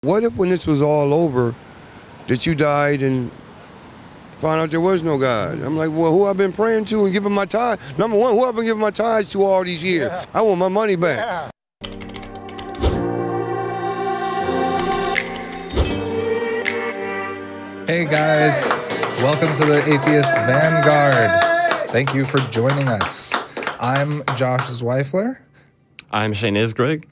What if when this was all over, that you died and found out there was no God? I'm like, well, who I've been praying to and giving my tithe? Number one, who I've been giving my tithes to all these years? Yeah. I want my money back. Yeah. Hey guys, welcome to the Atheist Vanguard. Thank you for joining us. I'm Josh Zweifler. I'm Shane Isgrig.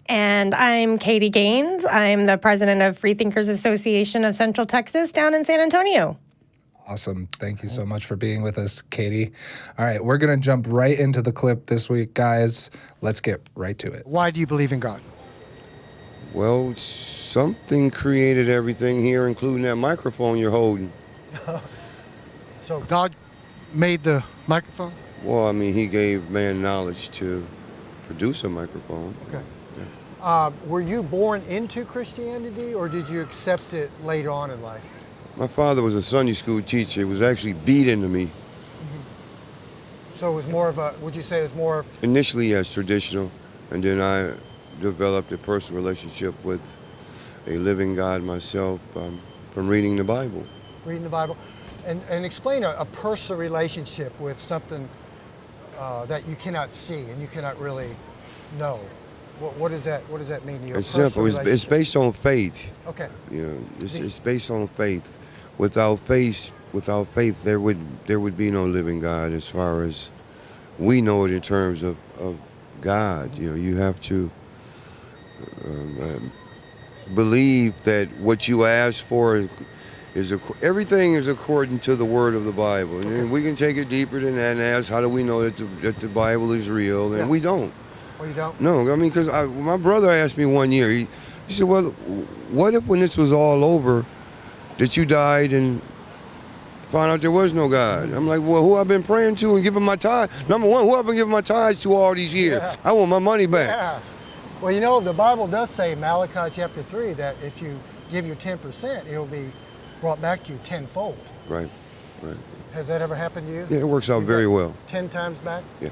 And I'm Katie Gaines. I'm the president of Freethinkers Association of Central Texas down in San Antonio. Awesome. Thank you so much for being with us, Katie. All right, we're going to jump right into the clip this week, guys. Let's get right to it. Why do you believe in God? Well, something created everything here, including that microphone you're holding. So God made the microphone? Well, I mean, he gave man knowledge to produce a microphone. Okay. Were you born into Christianity, or did you accept it later on in life? My father was a Sunday school teacher. He was actually beat into me. Mm-hmm. So it was more of a, would you say it was more? Initially, yes, traditional. And then I developed a personal relationship with a living God myself from reading the Bible. Reading the Bible. And explain a personal relationship with something that you cannot see and you cannot really know. What does that mean to you? It's simple. It's based on faith. Okay. You know, it's based on faith. Without faith, there would be no living God as far as we know it in terms of God. You know, you have to believe that what you ask for everything is according to the word of the Bible. Okay. And we can take it deeper than that and ask, how do we know that the Bible is real? And we don't. Oh, you don't? No, I mean, because my brother asked me one year, he said, well, what if when this was all over, that you died and found out there was no God? I'm like, well, who I've been praying to and giving my tithe? Number one, who I've been giving my tithes to all these years? Yeah. I want my money back. Yeah. Well, you know, the Bible does say in Malachi chapter 3 that if you give your 10%, it'll be brought back to you tenfold. Right. Has that ever happened to you? Yeah, it works out very well. 10 times back? Yeah.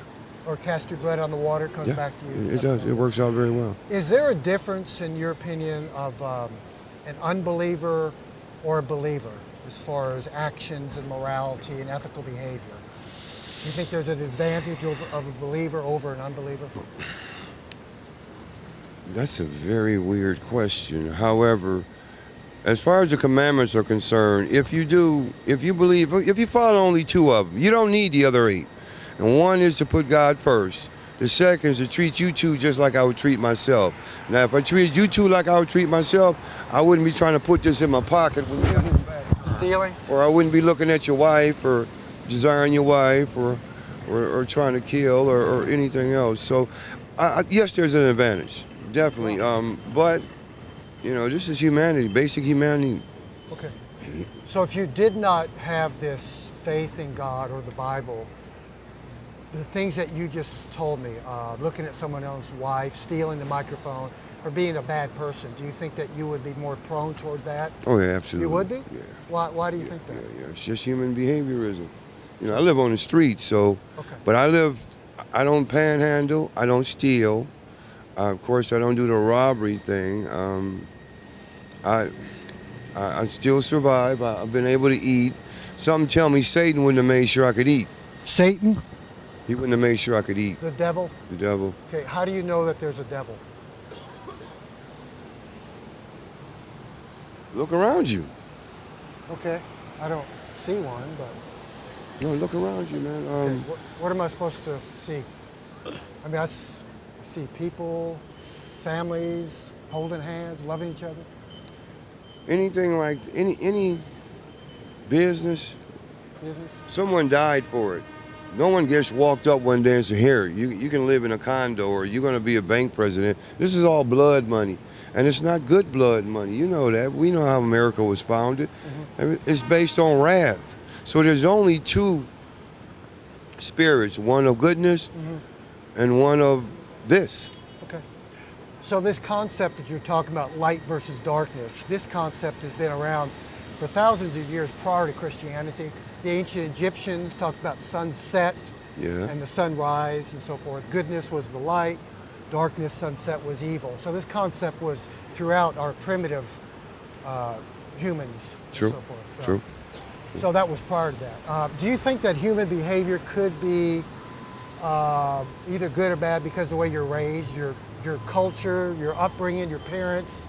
Or cast your bread on the water, comes back to you? It does. It works out very well. Is there a difference, in your opinion, of an unbeliever or a believer as far as actions and morality and ethical behavior? Do you think there's an advantage of a believer over an unbeliever? That's a very weird question. However, as far as the commandments are concerned, if you follow only two of them, you don't need the other 8. And one is to put God first. The second is to treat you two just like I would treat myself. Now, if I treated you two like I would treat myself, I wouldn't be trying to put this in my pocket. Stealing? Or I wouldn't be looking at your wife or desiring your wife or trying to kill or anything else. So, yes, there's an advantage, definitely. But, you know, this is humanity, basic humanity. Okay. So if you did not have this faith in God or the Bible, the things that you just told me, looking at someone else's wife, stealing the microphone, or being a bad person, do you think that you would be more prone toward that? Oh, yeah, absolutely. You would be? Yeah. Why do you think that? Yeah, it's just human behaviorism. You know, I live on the street, so, okay. But I don't panhandle, I don't steal. Of course, I don't do the robbery thing. I still survive. I've been able to eat. Something tell me Satan wouldn't have made sure I could eat. Satan? He wouldn't have made sure I could eat. The devil? The devil. Okay, how do you know that there's a devil? Look around you. Okay, I don't see one, but... No, look around you, man. Okay, what am I supposed to see? I mean, I see people, families, holding hands, loving each other. Anything like, any business, someone died for it. No one just walked up one day and said, here, you can live in a condo or you're going to be a bank president. This is all blood money. And it's not good blood money. You know that. We know how America was founded. Mm-hmm. It's based on wrath. So there's only 2 spirits, one of goodness and one of this. Okay. So this concept that you're talking about, light versus darkness, this concept has been around for thousands of years prior to Christianity. The ancient Egyptians talked about sunset and the sunrise and so forth. Goodness was the light, darkness, sunset was evil. So this concept was throughout our primitive humans True. and so forth. So, True. So that was part of that. Do you think that human behavior could be either good or bad because of the way you're raised, your culture, your upbringing, your parents?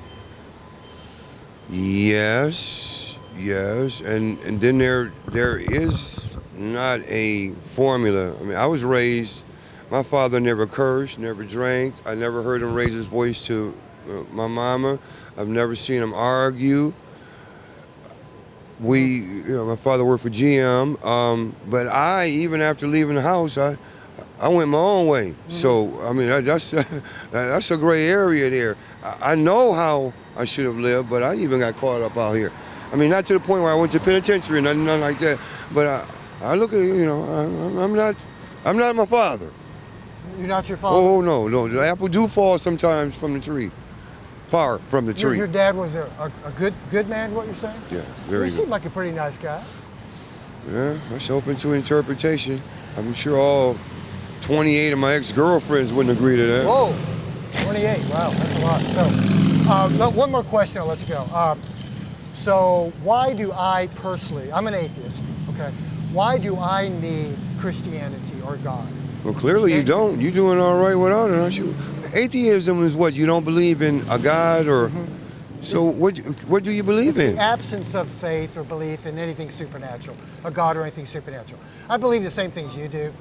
Yes, and then there is not a formula. I mean, I was raised. My father never cursed, never drank. I never heard him raise his voice to my mama. I've never seen him argue. My father worked for GM, but even after leaving the house, I went my own way. So, I mean, that's a gray area there. I know how I should have lived, but I even got caught up out here. I mean, not to the point where I went to penitentiary, nothing like that. But I look at, I'm not my father. You're not your father? Oh, no. The apple do fall sometimes from the tree. Far from the tree. Your dad was a good man, what you're saying? Yeah, very You good. seem like a pretty nice guy. Yeah, that's open to interpretation. I'm sure all 28 of my ex-girlfriends wouldn't agree to that. Whoa, 28, wow, that's a lot. So, one more question, I'll let you go. So why do I personally, I'm an atheist, okay? Why do I need Christianity or God? Well, clearly you don't. You're doing all right without it, aren't you? Atheism is what? You don't believe in a God or... So what do you believe in? The absence of faith or belief in anything supernatural, a God or anything supernatural. I believe the same things you do.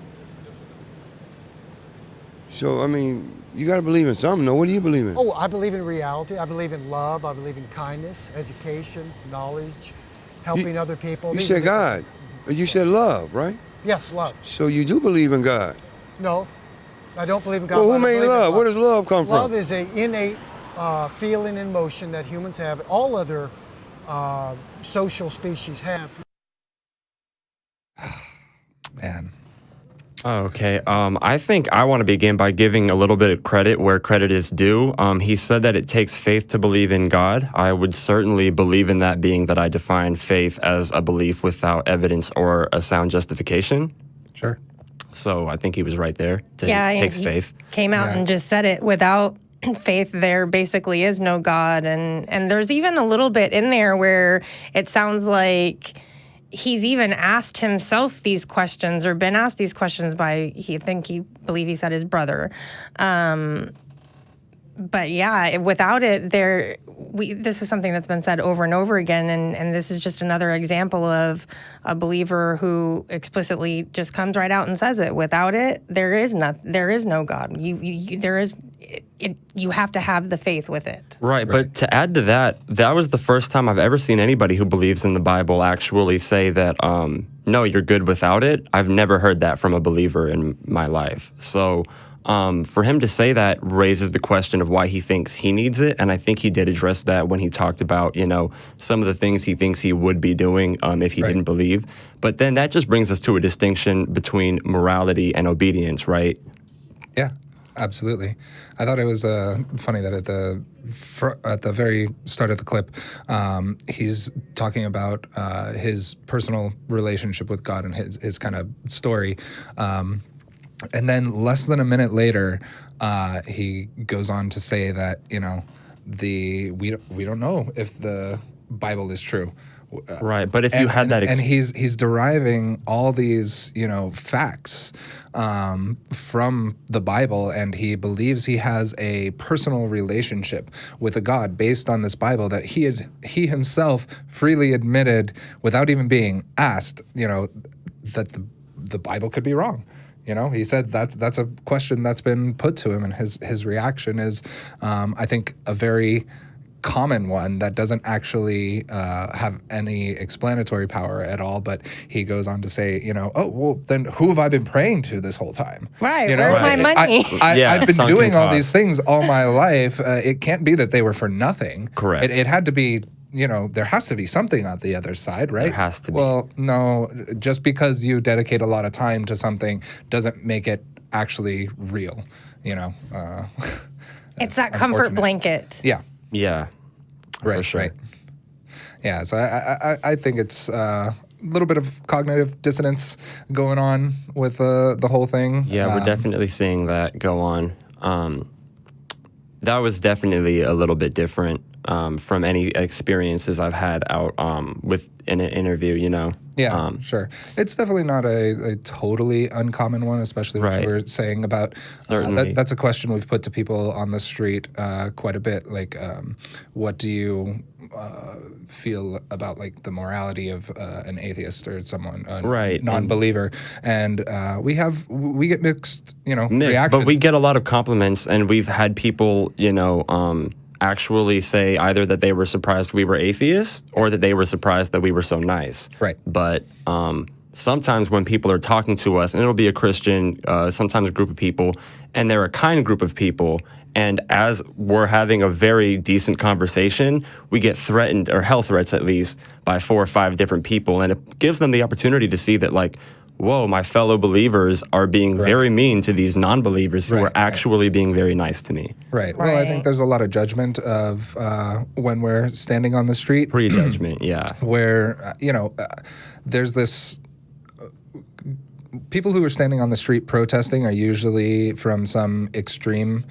So, I mean, you got to believe in something, though. What do you believe in? Oh, I believe in reality. I believe in love. I believe in kindness, education, knowledge, helping other people. You said God. You said love, right? Yes, love. So you do believe in God? No, I don't believe in God. Well, but who I made believe in love? Where does love come from? Love is an innate feeling and emotion that humans have. All other social species have. Man. Okay. I think I want to begin by giving a little bit of credit where credit is due. He said that it takes faith to believe in God. I would certainly believe in that, being that I define faith as a belief without evidence or a sound justification. Sure. So I think he was right there. It takes he faith. Came out and just said it. Without faith, there basically is no God. And there's even a little bit in there where it sounds like he's even asked himself these questions or been asked these questions by, believe he said his brother. But yeah, without it, this is something that's been said over and over again, and this is just another example of a believer who explicitly just comes right out and says it. Without it, there is no God. You have to have the faith with it. Right, but to add to that, that was the first time I've ever seen anybody who believes in the Bible actually say that, no, you're good without it. I've never heard that from a believer in my life. So for him to say that raises the question of why he thinks he needs it, and I think he did address that when he talked about, some of the things he thinks he would be doing if he didn't believe. But then that just brings us to a distinction between morality and obedience, right? Yeah, absolutely. I thought it was funny that at the very start of the clip, he's talking about his personal relationship with God and his kind of story. And then less than a minute later, he goes on to say that, we don't know if the Bible is true. Right, but if you had that... and he's deriving all these, facts from the Bible, and he believes he has a personal relationship with a God based on this Bible that he himself freely admitted without even being asked, that the Bible could be wrong. He said that's a question that's been put to him, and his reaction is, I think, a very common one that doesn't actually have any explanatory power at all. But he goes on to say, oh, well, then who have I been praying to this whole time? Right, where's my money? I've been doing all cost. these things all my life. It can't be that they were for nothing. Correct. It had to be... there has to be something on the other side, right? There has to be. Well, no, just because you dedicate a lot of time to something doesn't make it actually real, It's that comfort blanket. Yeah. Yeah. Right, sure. right. Yeah, so I think it's a little bit of cognitive dissonance going on with the whole thing. Yeah, we're definitely seeing that go on. That was definitely a little bit different from any experiences I've had out with in an interview, you know. Yeah, sure. It's definitely not a totally uncommon one, especially what you were saying about. That's a question we've put to people on the street quite a bit. Like, what do you feel about like the morality of an atheist or someone, non-believer? And we get mixed, reactions. But we get a lot of compliments, and we've had people, actually say either that they were surprised we were atheists or that they were surprised that we were so nice. Right. But sometimes when people are talking to us, and it'll be a Christian, sometimes a group of people, and they're a kind group of people, and as we're having a very decent conversation, we get threatened, or hell threats at least, by 4 or 5 different people, and it gives them the opportunity to see that, like, whoa, my fellow believers are being very mean to these non-believers who are actually being very nice to me. Right. Well, I think there's a lot of judgment of when we're standing on the street. Prejudgment, yeah. Where, there's this... People who are standing on the street protesting are usually from some extreme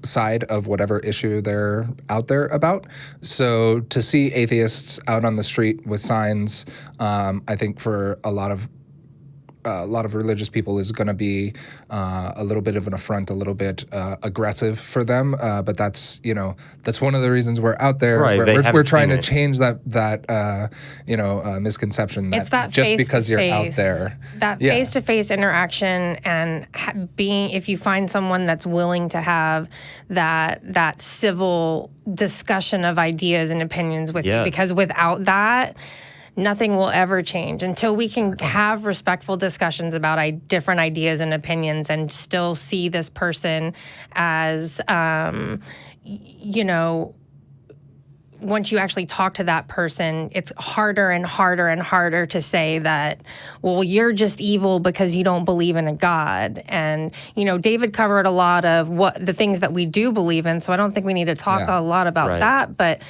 side of whatever issue they're out there about. So to see atheists out on the street with signs, I think for a lot of religious people is going to be a little bit of an affront, a little bit aggressive for them. But that's one of the reasons we're out there. Right, we're trying to change that misconception that just because you're out there, that face-to-face interaction and if you find someone that's willing to have that civil discussion of ideas and opinions with you, because without that, nothing will ever change until we can have respectful discussions about different ideas and opinions and still see this person as, once you actually talk to that person, it's harder and harder and harder to say that, well, you're just evil because you don't believe in a God. And, David covered a lot of the things that we do believe in, so I don't think we need to talk a lot about that. But,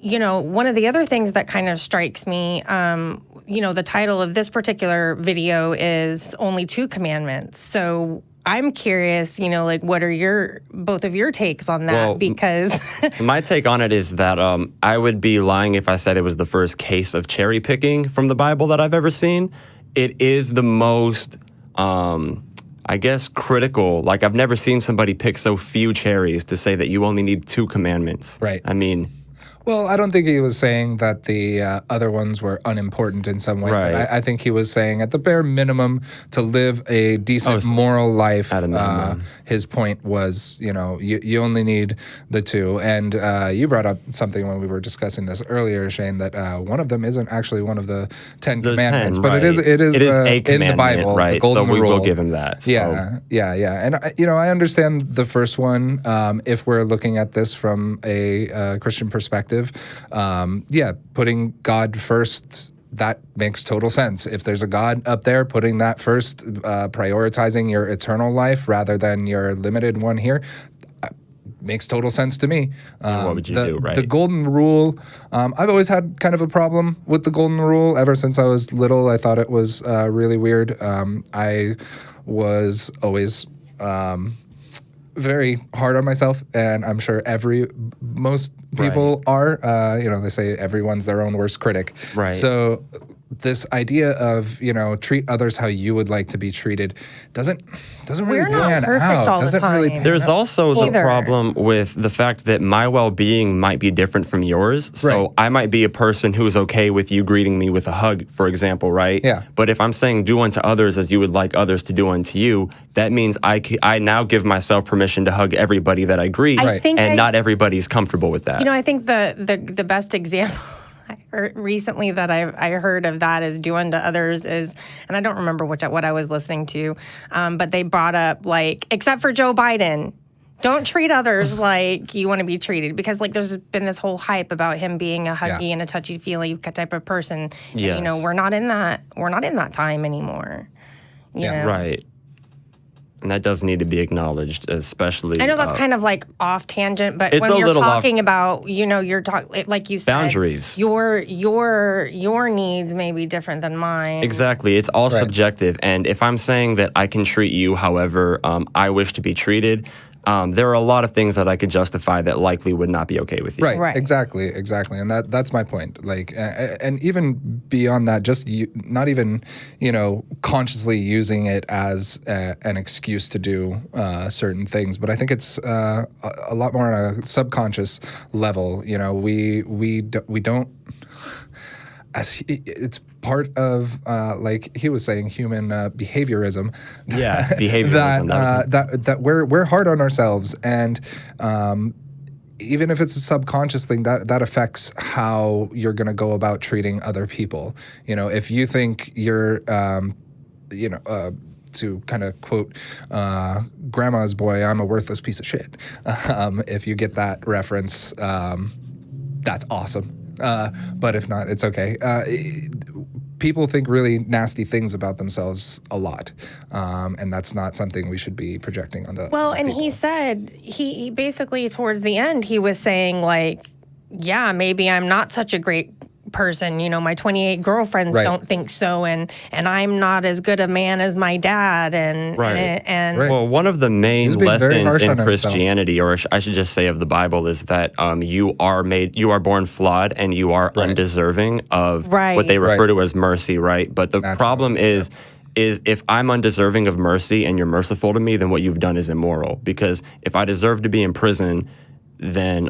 one of the other things that kind of strikes me, the title of this particular video is Only 2 Commandments. So I'm curious, what are both of your takes on that? Well, because my take on it is that I would be lying if I said it was the first case of cherry picking from the Bible that I've ever seen. It is the most, I guess, critical. Like, I've never seen somebody pick so few cherries to say that you only need 2 commandments. Right. I mean... Well, I don't think he was saying that the other ones were unimportant in some way. Right. But I think he was saying at the bare minimum to live a decent moral life. At a minimum. His point was, you only need the 2. And you brought up something when we were discussing this earlier, Shane, that one of them isn't actually one of the 10 commandments, but it is a in the Bible, right? The golden so we rule. will give him that. So. Yeah. And I understand the first one. If we're looking at this from a Christian perspective. Putting God first, that makes total sense. If there's a God up there, putting that first, prioritizing your eternal life rather than your limited one here, makes total sense to me. What would you do, right? The golden rule, I've always had kind of a problem with the golden rule. Ever since I was little, I thought it was really weird. I was always... very hard on myself, and I'm sure most people are. They say everyone's their own worst critic. Right. So this idea of treat others how you would like to be treated doesn't really pan out. Doesn't really pan There's out. also the problem with the fact that my well-being might be different from yours. So I might be a person who is okay with you greeting me with a hug, for example, right? Yeah. But if I'm saying do unto others as you would like others to do unto you, that means I now give myself permission to hug everybody that I greet, and not everybody's comfortable with that. I think the best example recently that I heard of that is do unto others is, and I don't remember what I was listening to, but they brought up, like, except for Joe Biden, don't treat others like you want to be treated, because there's been this whole hype about him being a huggy and a touchy-feely type of person. Yes. And, we're not in that time anymore. You know? Right. And that does need to be acknowledged, especially. I know that's kind of like off tangent, but It's when a you're little talking about, you're talking, like you said, boundaries. Your needs may be different than mine. Exactly. It's all subjective. And if I'm saying that I can treat you however I wish to be treated, there are a lot of things that I could justify that likely would not be okay with you. Right. Exactly. And that's my point. Like, and even beyond that, just not even, consciously using it as an excuse to do certain things. But I think it's a lot more on a subconscious level. We don't. It's part of, like he was saying, human behaviorism. Yeah, behaviorism. that we're hard on ourselves, and even if it's a subconscious thing, that affects how you're going to go about treating other people. If you think you're, to kind of quote Grandma's Boy, I'm a worthless piece of shit. If you get that reference, that's awesome. But if not, it's okay. People think really nasty things about themselves a lot, and that's not something we should be projecting onto. Well, and people. he said he basically towards the end he was saying like, yeah, maybe I'm not such a great person. My 28 girlfriends don't think so, and I'm not as good a man as my dad. And well, one of the main lessons in Christianity, or I should just say of the Bible, is that you are born flawed, and you are undeserving of what they refer to as mercy, right? But the problem is if I'm undeserving of mercy and you're merciful to me, then what you've done is immoral. Because if I deserve to be in prison, then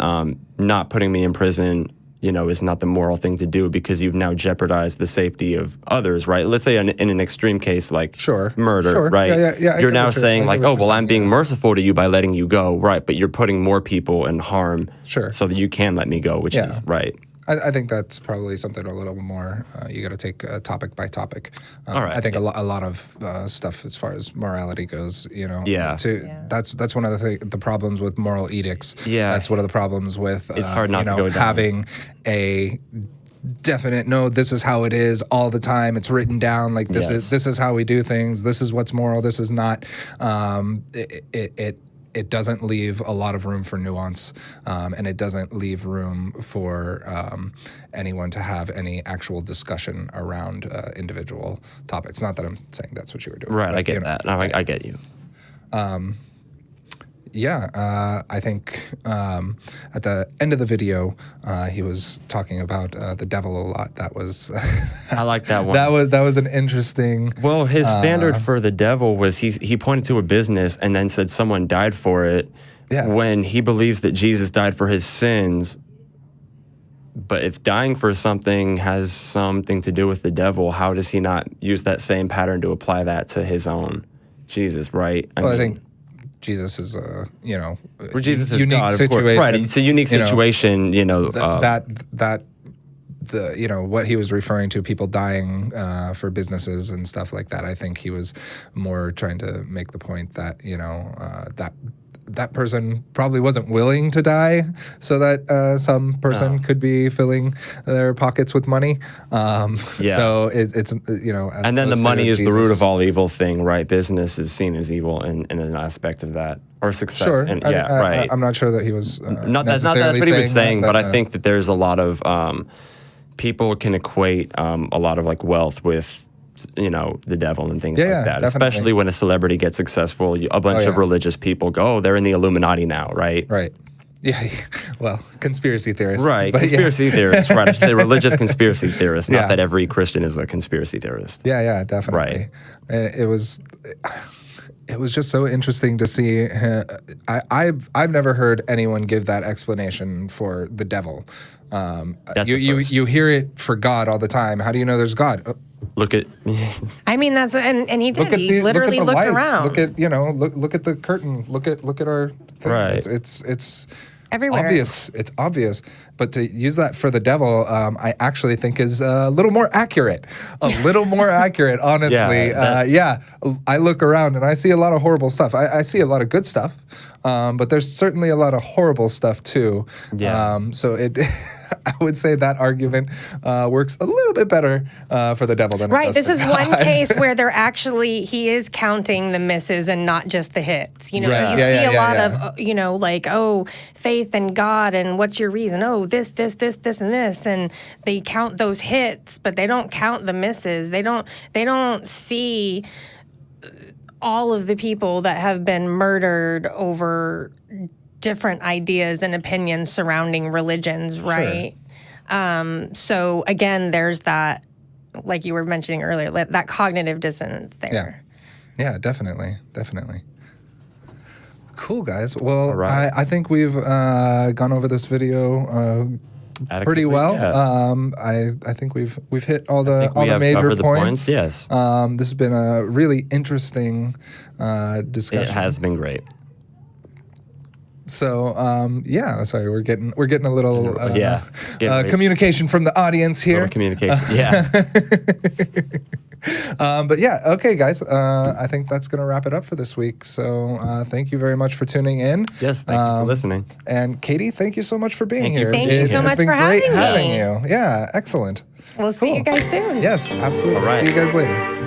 not putting me in prison is not the moral thing to do, because you've now jeopardized the safety of others, right? Let's say in an extreme case like murder, right? Yeah, you're now saying like, oh, well, I'm being merciful to you by letting you go, right? But you're putting more people in harm so that you can let me go, which is right. I think that's probably something a little more, you got to take topic by topic. All right. I think a lot of stuff as far as morality goes, that's one of the problems with moral edicts. Yeah. That's one of the problems with, it's hard not to go down. Having a definite, no, this is how it is all the time. It's written down like this is how we do things. This is what's moral. This is not, it doesn't leave a lot of room for nuance, and it doesn't leave room for anyone to have any actual discussion around individual topics. Not that I'm saying that's what you were doing. Right, but, I get that. No, I get you. I think at the end of the video, he was talking about the devil a lot. That was I like that one. That was an interesting. Well, his standard for the devil was he pointed to a business and then said someone died for it. Yeah. When he believes that Jesus died for his sins. But if dying for something has something to do with the devil, how does he not use that same pattern to apply that to his own Jesus, right? I think Jesus is a Jesus is unique God, situation. Right, it's a unique situation. That what he was referring to, people dying for businesses and stuff like that. I think he was more trying to make the point that that person probably wasn't willing to die so that some person could be filling their pockets with money. So it's and then the money is the root of all evil thing, right? Business is seen as evil in an aspect of that, or success. Sure. And, right. I'm not sure that he was that's what he was saying, but I think that there's a lot of people can equate a lot of like wealth with the devil and things like that. Definitely. Especially when a celebrity gets successful, a bunch of religious people go, oh, they're in the Illuminati now, right? Right. Yeah. Well, conspiracy theorists. Right. Conspiracy theorists. Right. I should say religious conspiracy theorists. Not that every Christian is a conspiracy theorist. Yeah. Definitely. Right. And it was just so interesting to see. I've never heard anyone give that explanation for the devil. You hear it for God all the time. How do you know there's God? Look at. I mean, that's and he did. He literally looked around. Look at look at the curtain. Look at our thing. Right. It's everywhere. Obvious. It's obvious. But to use that for the devil, I actually think is a little more accurate. Honestly. I look around and I see a lot of horrible stuff. I see a lot of good stuff, but there's certainly a lot of horrible stuff too. Yeah. So it. I would say that argument works a little bit better for the devil than it Right. does This for is God. one case where he is counting the misses and not just the hits. You know, Right. you Yeah, see yeah, a yeah, lot yeah. of, like, oh, faith in God and what's your reason? Oh, this, and this. And they count those hits, but they don't count the misses. They don't see all of the people that have been murdered over different ideas and opinions surrounding religions, right? So again, there's that, like you were mentioning earlier, that cognitive dissonance there. Yeah, definitely. Cool, guys. Well, right. I think we've gone over this video pretty well. Yeah. I think we've hit all the we have major covered the points. Yes. This has been a really interesting discussion. It has been great. So sorry, we're getting a little Getting communication from the audience here. Little communication. Yeah. But yeah, okay, guys. I think that's going to wrap it up for this week. So thank you very much for tuning in. Yes, thank you for listening. And Katie, thank you so much for being Thank you here. for Thank you so It has much been for great having having me. you. Yeah, excellent. We'll see you Cool. guys soon. Yes, absolutely. All right. See you guys later.